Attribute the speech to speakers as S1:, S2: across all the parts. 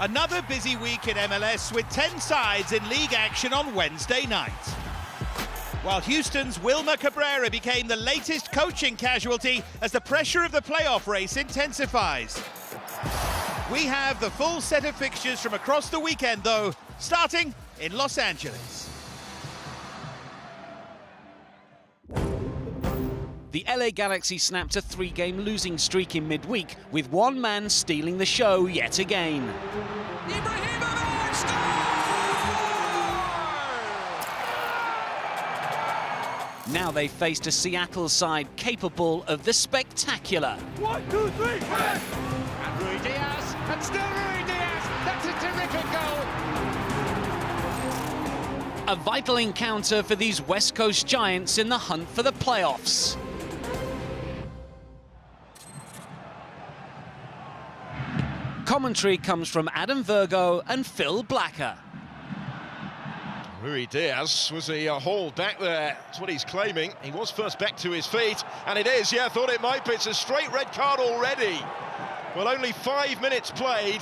S1: Another busy week in MLS with 10 sides in league action on Wednesday night. While Houston's Wilmer Cabrera became the latest coaching casualty as the pressure of the playoff race intensifies. We have the full set of fixtures from across the weekend, though, starting in Los Angeles.
S2: The LA Galaxy snapped a 3-game losing streak in midweek, with one man stealing the show yet again. Now they faced a Seattle side capable of the spectacular.
S3: 1, 2, 3, and Rui Diaz, and still Rui Diaz. That's a terrific goal.
S2: A vital encounter for these West Coast giants in the hunt for the playoffs. Commentary comes from Adam Virgo and Phil Blacker.
S4: Rui Diaz was he hauled back there? That's what he's claiming. He was first back to his feet, and it is. Yeah, I thought it might be. It's a straight red card already. Well, only 5 minutes played.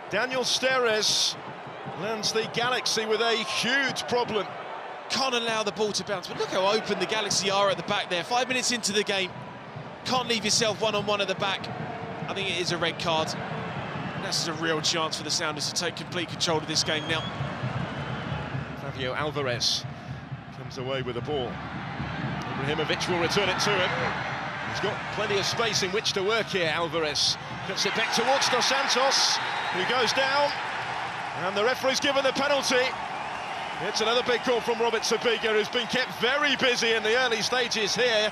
S4: Daniel Steres lands the Galaxy with a huge problem.
S5: Can't allow the ball to bounce, but look how open the Galaxy are at the back there. 5 minutes into the game, can't leave yourself one-on-one at the back. I think it is a red card. This is a real chance for the Sounders to take complete control of this game now.
S4: Fabio Alvarez comes away with the ball. Ibrahimovic will return it to him. He's got plenty of space in which to work here, Alvarez. Cuts it back towards Dos Santos, who goes down. And the referee's given the penalty. It's another big call from Robert Sabiga, who's been kept very busy in the early stages here.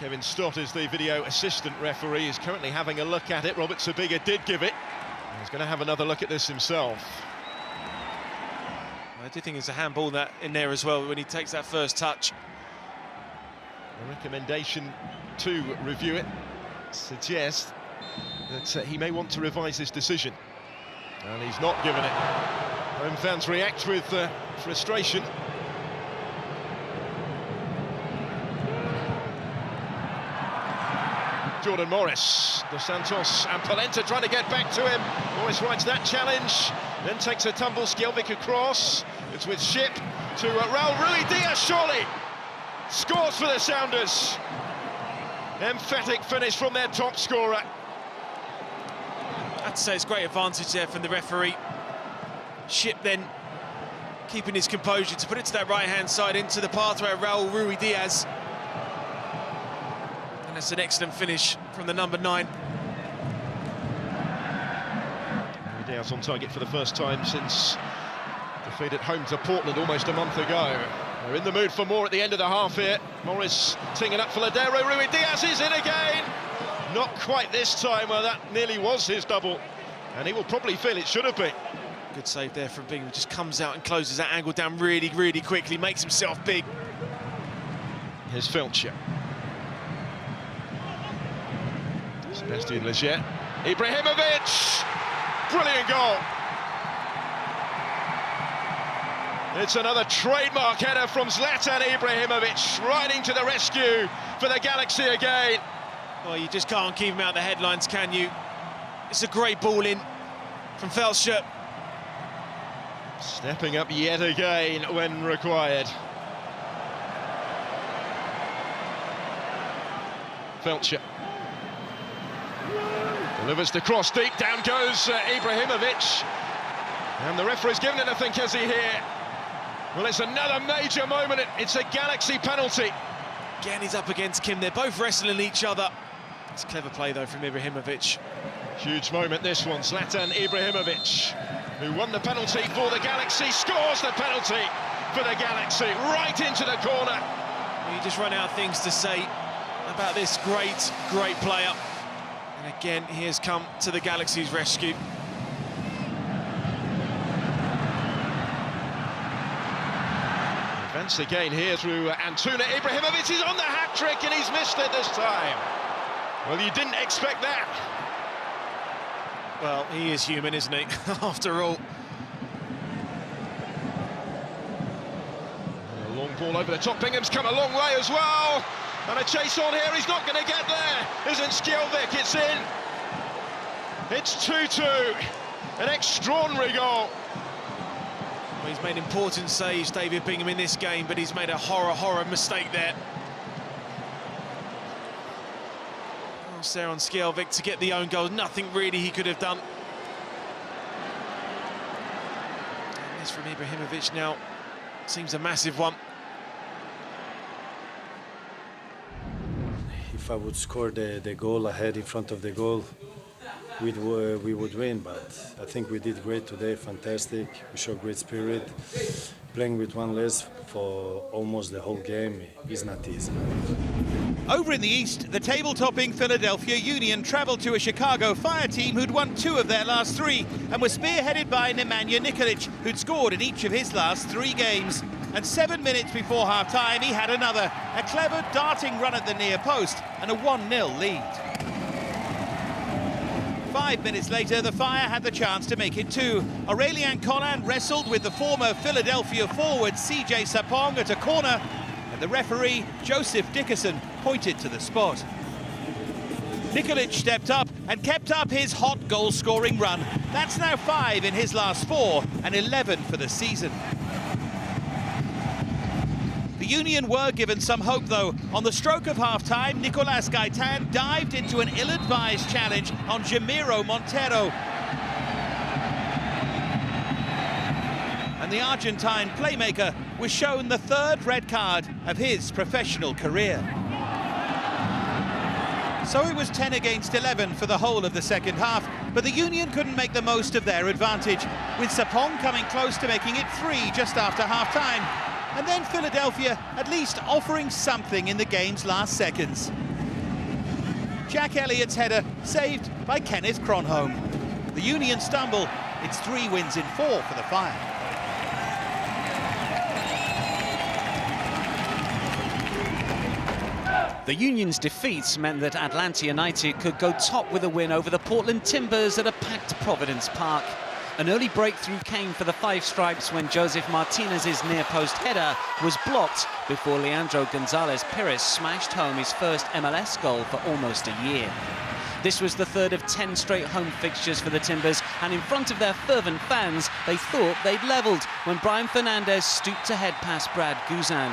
S4: Kevin Stott is the video assistant referee. He's currently having a look at it. Robert Sabiga did give it. He's going to have another look at this himself.
S5: I do think it's a handball that in there as well when he takes that first touch.
S4: The recommendation to review it suggests that he may want to revise his decision. And he's not given it. Home fans react with frustration. Jordan Morris, Dos Santos and Polenta trying to get back to him. Morris rides that challenge, then takes a tumble, Skjelvik across. It's with Ship to Raul Rui Diaz, surely. Scores for the Sounders. Emphatic finish from their top scorer.
S5: I'd say it's great advantage there from the referee. Ship then keeping his composure to put it to that right-hand side into the pathway of Raul Rui Diaz. And that's an excellent finish from the number 9.
S4: Rui Diaz on target for the first time since defeat at home to Portland almost a month ago. They're in the mood for more at the end of the half here. Morris teeing it up for Ladero. Rui Diaz is in again. Not quite this time. Well, that nearly was his double. And he will probably feel it should have been.
S5: Good save there from Bingham. Just comes out and closes that angle down really, really quickly. Makes himself big.
S4: Here's Felcher. Sebastian Leggett. Ibrahimovic! Brilliant goal. It's another trademark header from Zlatan Ibrahimovic, riding to the rescue for the Galaxy again.
S5: Well, you just can't keep him out of the headlines, can you? It's a great ball in from Felcher.
S4: Stepping up yet again when required. Felcher. Delivers the cross deep, down goes Ibrahimovic. And the referee's given it, I think, has he here? Well, it's another major moment. It's a Galaxy penalty.
S5: Again, he's up against Kim. They're both wrestling each other. It's a clever play, though, from Ibrahimovic.
S4: Huge moment, this one. Zlatan Ibrahimovic, who won the penalty for the Galaxy, scores the penalty for the Galaxy, right into the corner.
S5: You just run out of things to say about this great, great player. And again, he has come to the Galaxy's rescue.
S4: Advance again here through Antuna. Ibrahimovic is on the hat-trick and he's missed it this time. Well, you didn't expect that.
S5: Well, he is human, isn't he? After all.
S4: A long ball over the top. Bingham's come a long way as well. And a chase on here. He's not going to get there. Isn't Skjelvik? It's in. It's 2-2. An extraordinary goal.
S5: Well, he's made important saves, David Bingham, in this game, but he's made a horror mistake there. Almost there on Skjelvik to get the own goal. Nothing really he could have done. And this from Ibrahimovic now seems a massive one.
S6: If I would score the goal ahead in front of the goal, we would win, but I think we did great today, fantastic. We showed great spirit. Playing with one less for almost the whole game is not easy.
S1: Over in the East, the table-topping Philadelphia Union travelled to a Chicago Fire team who'd won 2 of their last 3 and were spearheaded by Nemanja Nikolic, who'd scored in each of his last 3 games. And 7 minutes before half-time, he had another, a clever darting run at the near post and a 1-0 lead. 5 minutes later, the Fire had the chance to make it 2. Aurélien Collin wrestled with the former Philadelphia forward CJ Sapong at a corner, and the referee, Joseph Dickerson, pointed to the spot. Nikolic stepped up and kept up his hot goal-scoring run. That's now 5 in his last 4 and 11 for the season. The Union were given some hope, though. On the stroke of half-time, Nicolas Gaitan dived into an ill-advised challenge on Jamiro Montero. And the Argentine playmaker was shown the 3rd red card of his professional career. So it was 10 against 11 for the whole of the second half, but the Union couldn't make the most of their advantage, with Sapong coming close to making it 3 just after half-time. And then Philadelphia at least offering something in the game's last seconds. Jack Elliott's header saved by Kenneth Kronholm. The Union stumble. It's 3 wins in 4 for the Fire.
S2: The Union's defeats meant that Atlanta United could go top with a win over the Portland Timbers at a packed Providence Park. An early breakthrough came for the Five Stripes when Josef Martinez's near-post header was blocked before Leandro Gonzalez Perez smashed home his first MLS goal for almost a year. This was the 3rd of 10 straight home fixtures for the Timbers, and in front of their fervent fans, they thought they'd levelled when Brian Fernandez stooped to head past Brad Guzan.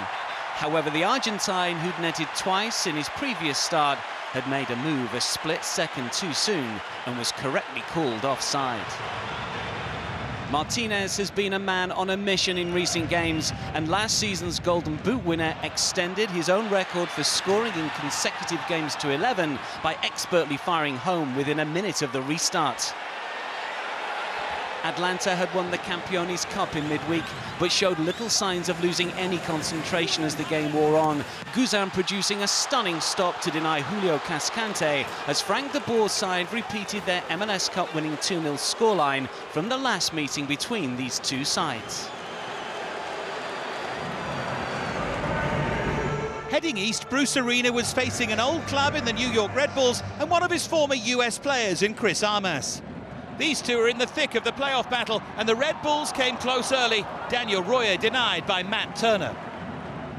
S2: However, the Argentine, who'd netted twice in his previous start, had made a move a split second too soon and was correctly called offside. Martinez has been a man on a mission in recent games, and last season's Golden Boot winner extended his own record for scoring in consecutive games to 11 by expertly firing home within a minute of the restart. Atlanta had won the Campeones Cup in midweek, but showed little signs of losing any concentration as the game wore on. Guzan producing a stunning stop to deny Julio Cascante as Frank de Boer's side repeated their MLS Cup winning 2-0 scoreline from the last meeting between these two sides.
S1: Heading east, Bruce Arena was facing an old club in the New York Red Bulls and one of his former US players in Chris Armas. These two are in the thick of the playoff battle, and the Red Bulls came close early. Daniel Royer denied by Matt Turner.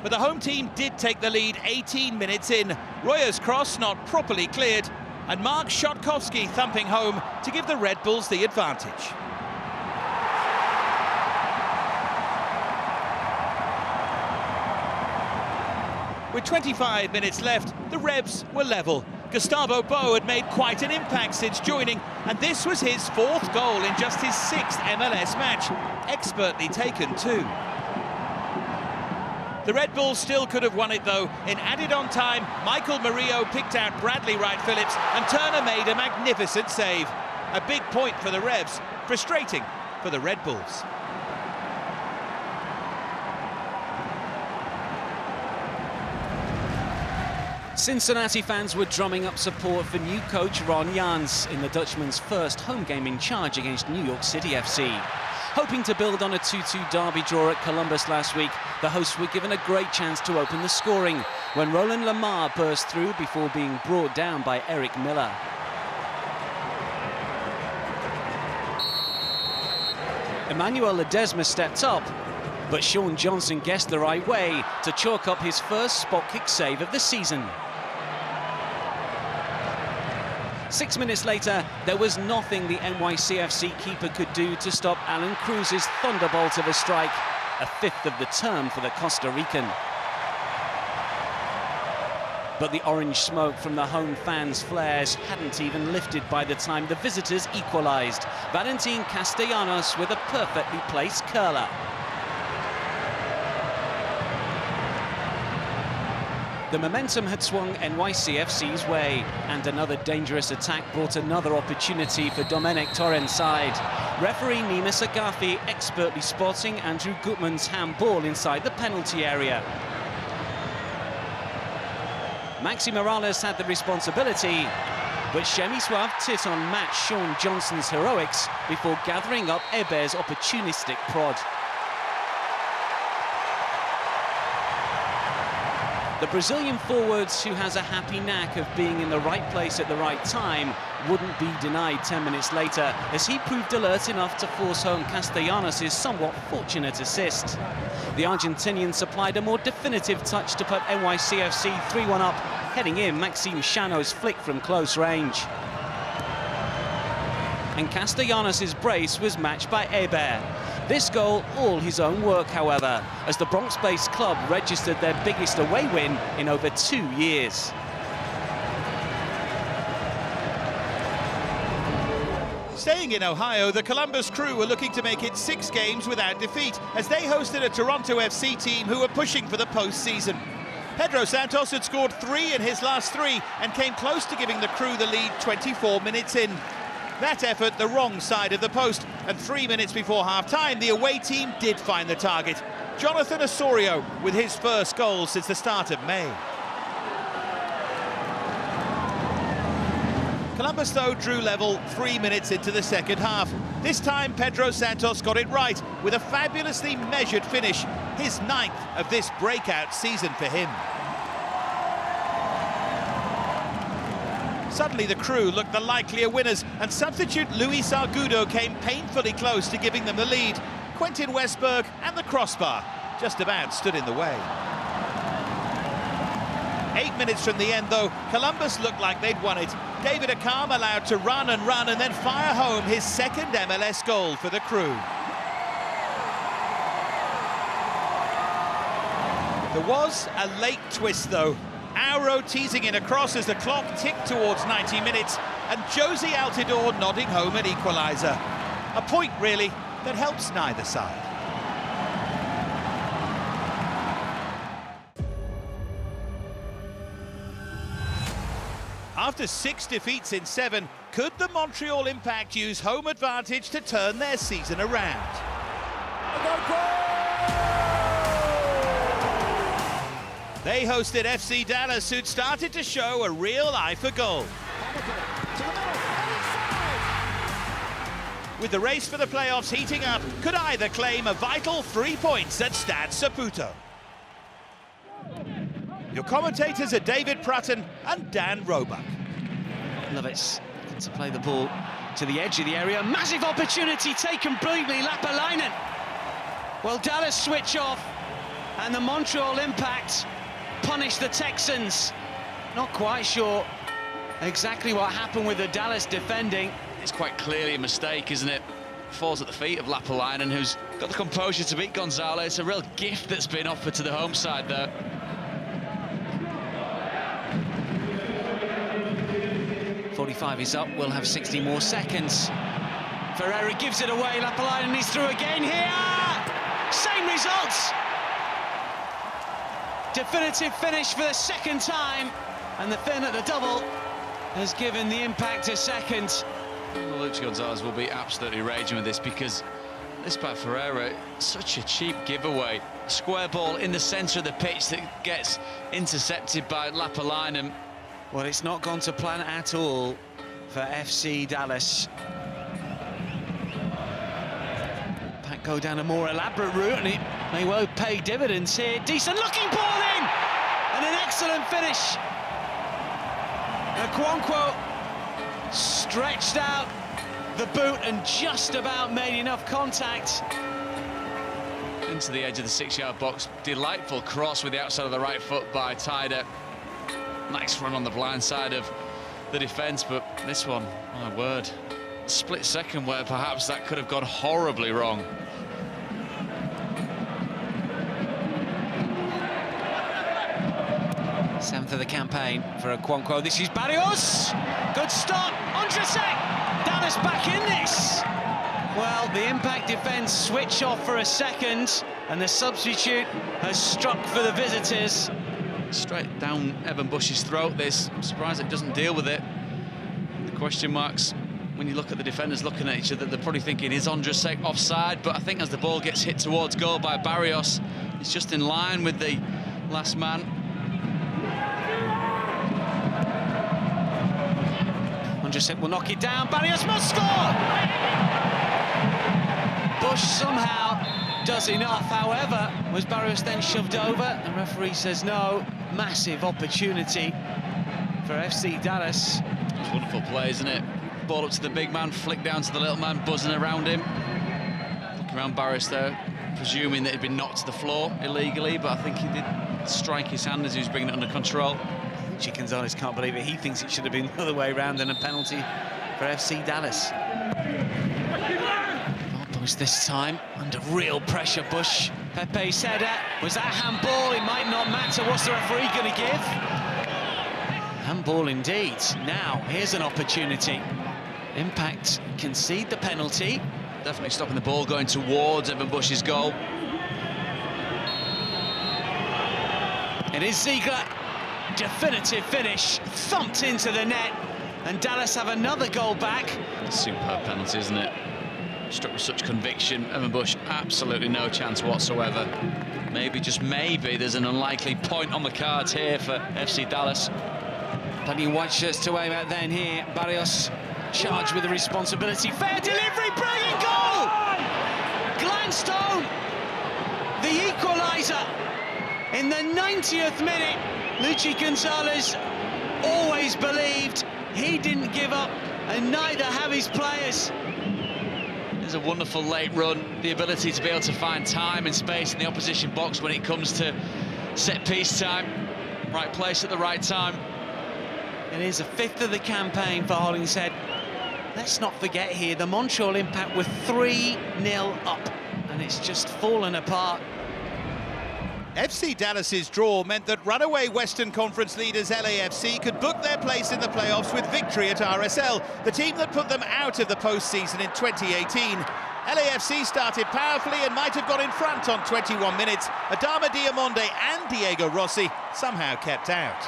S1: But the home team did take the lead 18 minutes in. Royer's cross not properly cleared, and Mark Szotkowski thumping home to give the Red Bulls the advantage. With 25 minutes left, the Rebs were level. Gustavo Bo had made quite an impact since joining, and this was his 4th goal in just his 6th MLS match. Expertly taken too. The Red Bulls still could have won it though. In added-on time, Michael Murillo picked out Bradley Wright-Phillips, and Turner made a magnificent save. A big point for the Rebs, frustrating for the Red Bulls.
S2: Cincinnati fans were drumming up support for new coach Ron Jans in the Dutchman's first home game in charge against New York City FC. Hoping to build on a 2-2 derby draw at Columbus last week, the hosts were given a great chance to open the scoring when Roland Lamar burst through before being brought down by Eric Miller. Emmanuel Ledesma stepped up, but Sean Johnson guessed the right way to chalk up his first spot kick save of the season. 6 minutes later, there was nothing the NYCFC keeper could do to stop Alan Cruz's thunderbolt of a strike, a fifth of the term for the Costa Rican. But the orange smoke from the home fans' flares hadn't even lifted by the time the visitors equalised. Valentin Castellanos with a perfectly placed curler. The momentum had swung NYCFC's way, and another dangerous attack brought another opportunity for Domenic Torrent's side. Referee Nemes Agafi expertly spotting Andrew Gutman's handball inside the penalty area. Maxi Morales had the responsibility, but Shemisław Tytoń matched Sean Johnson's heroics before gathering up Eber's opportunistic prod. The Brazilian forward, who has a happy knack of being in the right place at the right time, wouldn't be denied 10 minutes later, as he proved alert enough to force home Castellanos' somewhat fortunate assist. The Argentinian supplied a more definitive touch to put NYCFC 3-1 up, heading in Maxime Chano's flick from close range. And Castellanos' brace was matched by Eber. This goal all his own work, however, as the Bronx-based club registered their biggest away win in over 2 years.
S1: Staying in Ohio, the Columbus Crew were looking to make it 6 games without defeat as they hosted a Toronto FC team who were pushing for the postseason. Pedro Santos had scored 3 in his last 3 and came close to giving the Crew the lead 24 minutes in. That effort the wrong side of the post, and 3 minutes before half-time, the away team did find the target. Jonathan Osorio with his first goal since the start of May. Columbus, though, drew level 3 minutes into the second half. This time, Pedro Santos got it right with a fabulously measured finish, his 9th of this breakout season for him. Suddenly the Crew looked the likelier winners, and substitute Luis Argudo came painfully close to giving them the lead. Quentin Westberg and the crossbar just about stood in the way. 8 minutes from the end, though, Columbus looked like they'd won it. David Akam allowed to run and then fire home his second MLS goal for the Crew. There was a late twist, though. Auro teasing in a cross as the clock ticked towards 90 minutes, and Josie Altidore nodding home an equaliser. A point, really, that helps neither side. After 6 defeats in 7, could the Montreal Impact use home advantage to turn their season around? They hosted FC Dallas, who'd started to show a real eye for goal. With the race for the playoffs heating up, could either claim a vital 3 points at Stade Saputo? Your commentators are David Prutton and Dan Roebuck.
S2: Lovitz to play the ball to the edge of the area. Massive opportunity taken brilliantly, Lapalainen. Well, Dallas switch off, and the Montreal Impact punish the Texans. Not quite sure exactly what happened with the Dallas defending.
S7: It's quite clearly a mistake, isn't it? Falls at the feet of Lapalainen, who's got the composure to beat Gonzalez. It's a real gift that's been offered to the home side there.
S2: .45 is up, we'll have 60 more seconds. Ferreira gives it away, Lapalainen is through again here! Same results! Definitive finish for the second time, and the Finn at the double has given the Impact a second.
S7: Well, Lucho Gonzalez will be absolutely raging with this, because this by Ferreira, such a cheap giveaway. Square ball in the centre of the pitch that gets intercepted by Lapalainen.
S2: Well, it's not gone to plan at all for FC Dallas. Pack go down a more elaborate route, and it may well pay dividends here. Decent looking ball in, and an excellent finish. Okonkwo stretched out the boot and just about made enough contact.
S7: Into the edge of the 6-yard box. Delightful cross with the outside of the right foot by Tyder. Nice run on the blind side of the defence, but this one, my word, split second where perhaps that could have gone horribly wrong.
S2: Seventh of the campaign for Okonkwo. This is Barrios. Good start. Ondrzejczyk. Dallas back in this. Well, the impact defence switch off for a second, and the substitute has struck for the visitors.
S7: Straight down Evan Bush's throat, this. I'm surprised it doesn't deal with it. The question marks, when you look at the defenders looking at each other, they're probably thinking, is Ondrzejczyk offside? But I think as the ball gets hit towards goal by Barrios, it's just in line with the last man.
S2: Ondrzejczyk will knock it down. Barrios must score! Bush somehow does enough. However, was Barrios then shoved over? The referee says no. Massive opportunity for FC Dallas.
S7: It's wonderful play, isn't it? Ball up to the big man, flick down to the little man, buzzing around him. Looking around Barrios there, presuming that he'd been knocked to the floor illegally, but I think he did strike his hand as he was bringing it under control.
S2: Gonzalez can't believe it. He thinks it should have been the other way around and a penalty for FC Dallas. Bush this time under real pressure. Bush, Pepe's header. Was that handball? It might not matter. What's the referee going to give? Handball indeed. Now here's an opportunity. Impact concede the penalty.
S7: Definitely stopping the ball going towards Evan Bush's goal.
S2: It is Ziegler. Definitive finish, thumped into the net, and Dallas have another goal back.
S7: Superb penalty, isn't it? Struck with such conviction. Evan Bush, absolutely no chance whatsoever. Maybe, just maybe, there's an unlikely point on the cards here for FC Dallas.
S2: Plenty of white shirts to aim at then here. Barrios charged with the responsibility. Fair delivery, brilliant goal! Gladstone, the equaliser in the 90th minute. Luchi Gonzalez always believed, he didn't give up, and neither have his players.
S7: There's a wonderful late run, the ability to be able to find time and space in the opposition box when it comes to set-piece time. Right place at the right time.
S2: It is a fifth of the campaign for Hollingshead. Let's not forget here, the Montreal Impact were 3-0 up, and it's just fallen apart.
S1: FC Dallas's draw meant that runaway Western Conference leaders LAFC could book their place in the playoffs with victory at RSL, the team that put them out of the postseason in 2018. LAFC started powerfully and might have got in front on 21 minutes. Adama Diamonde and Diego Rossi somehow kept out.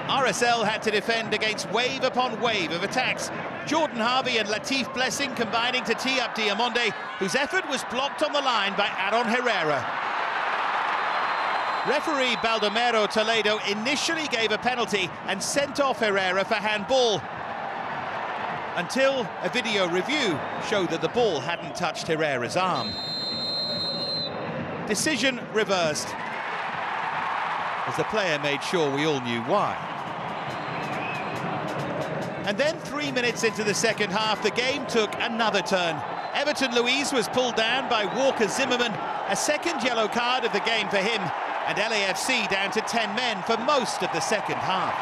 S1: RSL had to defend against wave upon wave of attacks. Jordan Harvey and Latif Blessing combining to tee up Diamonde, whose effort was blocked on the line by Aaron Herrera. Referee Baldomero Toledo initially gave a penalty and sent off Herrera for handball, until a video review showed that the ball hadn't touched Herrera's arm. Decision reversed, as the player made sure we all knew why. And then 3 minutes into the second half, the game took another turn. Everton Luiz was pulled down by Walker Zimmerman, a second yellow card of the game for him, and LAFC down to 10 men for most of the second half.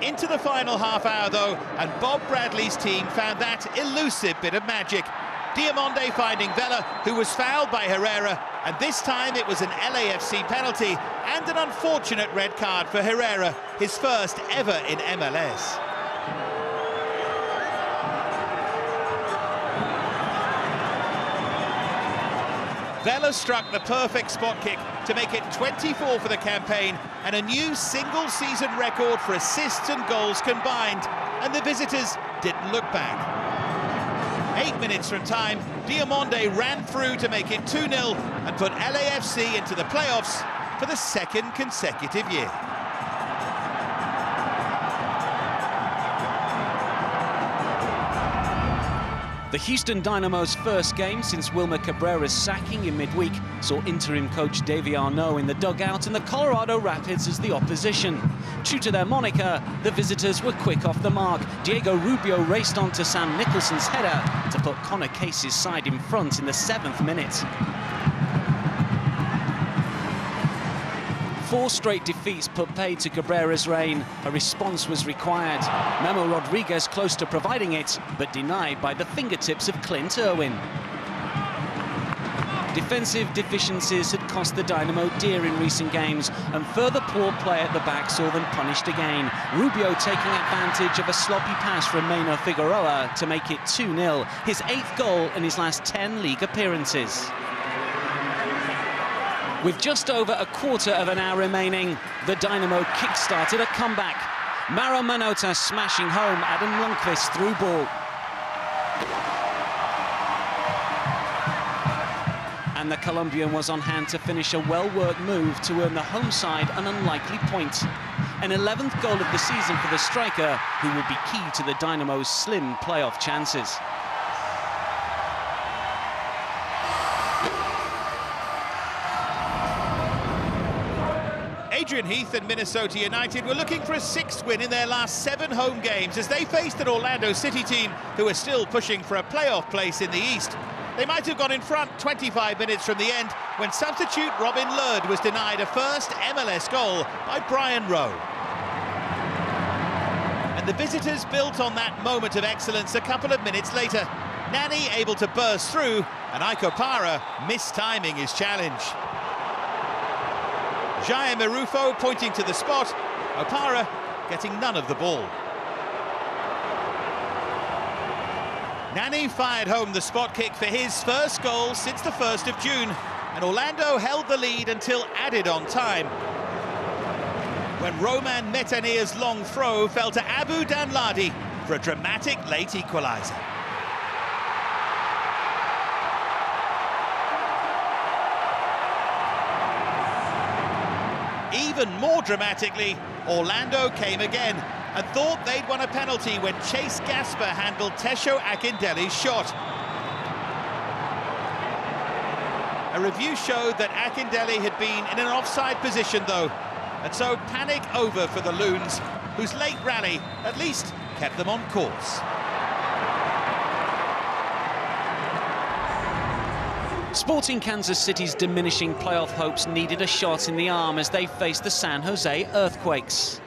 S1: Into the final half hour though, and Bob Bradley's team found that elusive bit of magic. Diamonde finding Vela, who was fouled by Herrera, and this time it was an LAFC penalty and an unfortunate red card for Herrera, his first ever in MLS. Vela struck the perfect spot kick to make it 24 for the campaign and a new single-season record for assists and goals combined, and the visitors didn't look back. 8 minutes from time, Diamonde ran through to make it 2-0 and put LAFC into the playoffs for the second consecutive year.
S2: The Houston Dynamo's first game since Wilmer Cabrera's sacking in midweek saw interim coach Davey Arnaud in the dugout and the Colorado Rapids as the opposition. True to their moniker, the visitors were quick off the mark. Diego Rubio raced on to Sam Nicholson's header to put Connor Case's side in front in the 7th minute. 4 straight defeats put paid to Cabrera's reign. A response was required. Memo Rodriguez close to providing it, but denied by the fingertips of Clint Irwin. Defensive deficiencies had cost the Dynamo dear in recent games, and further poor play at the back saw them punished again. Rubio taking advantage of a sloppy pass from Maino Figueroa to make it 2-0, his 8th goal in his last 10 league appearances. With just over a quarter of an hour remaining, the Dynamo kick-started a comeback. Mauro Manota smashing home Adam Lundqvist's through ball. And the Colombian was on hand to finish a well-worked move to earn the home side an unlikely point. An 11th goal of the season for the striker, who will be key to the Dynamo's slim playoff chances.
S1: Adrian Heath and Minnesota United were looking for a 6th win in their last 7 home games as they faced an Orlando City team who are still pushing for a playoff place in the East. They might have gone in front 25 minutes from the end when substitute Robin Lurd was denied a first MLS goal by Brian Rowe. And the visitors built on that moment of excellence a couple of minutes later. Nani able to burst through, and Ike Opara mistiming his challenge. Jair Marufo pointing to the spot, Opara getting none of the ball. Nani fired home the spot kick for his first goal since the 1st of June, and Orlando held the lead until added on time, when Roman Metania's long throw fell to Abu Danladi for a dramatic late equaliser. Even more dramatically, Orlando came again and thought they'd won a penalty when Chase Gasper handled Tesho Akindele's shot. A review showed that Akindele had been in an offside position though, and so panic over for the Loons, whose late rally at least kept them on course.
S2: Sporting Kansas City's diminishing playoff hopes needed a shot in the arm as they faced the San Jose Earthquakes.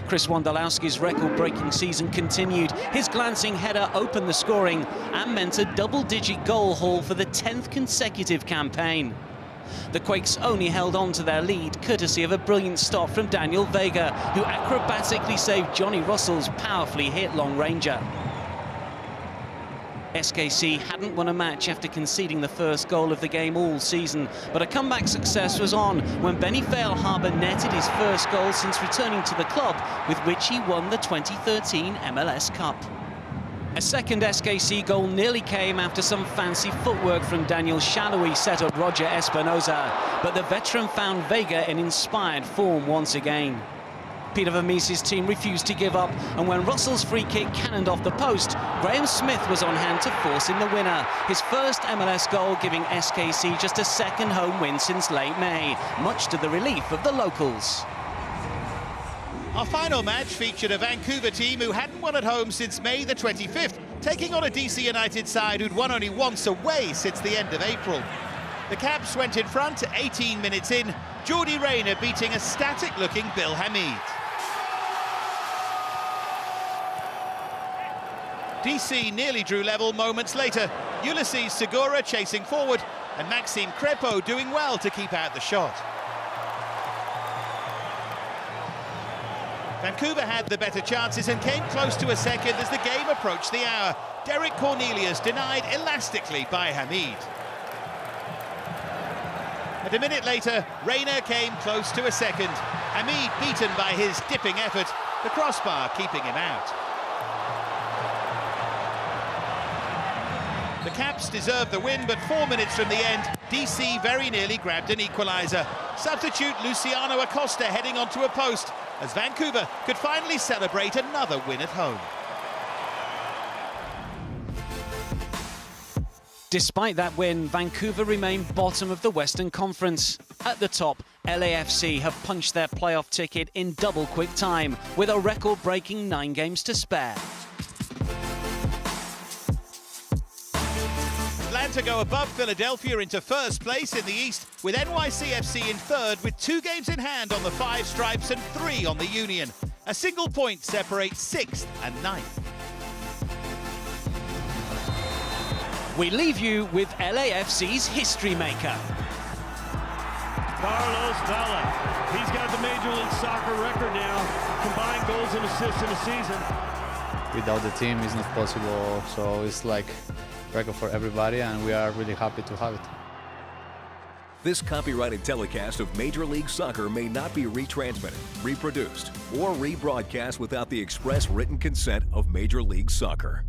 S2: Chris Wondolowski's record-breaking season continued. His glancing header opened the scoring and meant a double-digit goal haul for the 10th consecutive campaign. The Quakes only held on to their lead courtesy of a brilliant stop from Daniel Vega, who acrobatically saved Johnny Russell's powerfully hit long ranger. SKC hadn't won a match after conceding the first goal of the game all season, but a comeback success was on when Benny Feilhaber netted his first goal since returning to the club, with which he won the 2013 MLS Cup. A second SKC goal nearly came after some fancy footwork from Daniel Shalawi set up Roger Espinoza, but the veteran found Vega in inspired form once again. Peter Vermees's team refused to give up, and when Russell's free kick cannoned off the post, Graham Smith was on hand to force in the winner. His first MLS goal giving SKC just a second home win since late May, much to the relief of the locals.
S1: Our final match featured a Vancouver team who hadn't won at home since May the 25th, taking on a DC United side who'd won only once away since the end of April. The Caps went in front 18 minutes in, Jordi Reyna beating a static-looking Bill Hamid. DC nearly drew level moments later, Ulysses Segura chasing forward and Maxime Crepeau doing well to keep out the shot. Vancouver had the better chances and came close to a second as the game approached the hour. Derek Cornelius denied elastically by Hamid. And a minute later, Reyna came close to a second. Hamid beaten by his dipping effort, the crossbar keeping him out. The Caps deserved the win, but 4 minutes from the end, DC very nearly grabbed an equaliser. Substitute Luciano Acosta heading onto a post, as Vancouver could finally celebrate another win at home.
S2: Despite that win, Vancouver remain bottom of the Western Conference. At the top, LAFC have punched their playoff ticket in double quick time, with a record-breaking 9 games to spare.
S1: Atlanta go above Philadelphia into first place in the East, with NYCFC in third with 2 games in hand on the Five Stripes and 3 on the Union. A single point separates 6th and 9th.
S2: We leave you with LAFC's history maker.
S8: Carlos Vela. He's got the Major League Soccer record now, combined goals and assists in a season.
S9: Without the team, it's not possible, so it's like record for everybody, and we are really happy to have it.
S10: This copyrighted telecast of Major League Soccer may not be retransmitted, reproduced, or rebroadcast without the express written consent of Major League Soccer.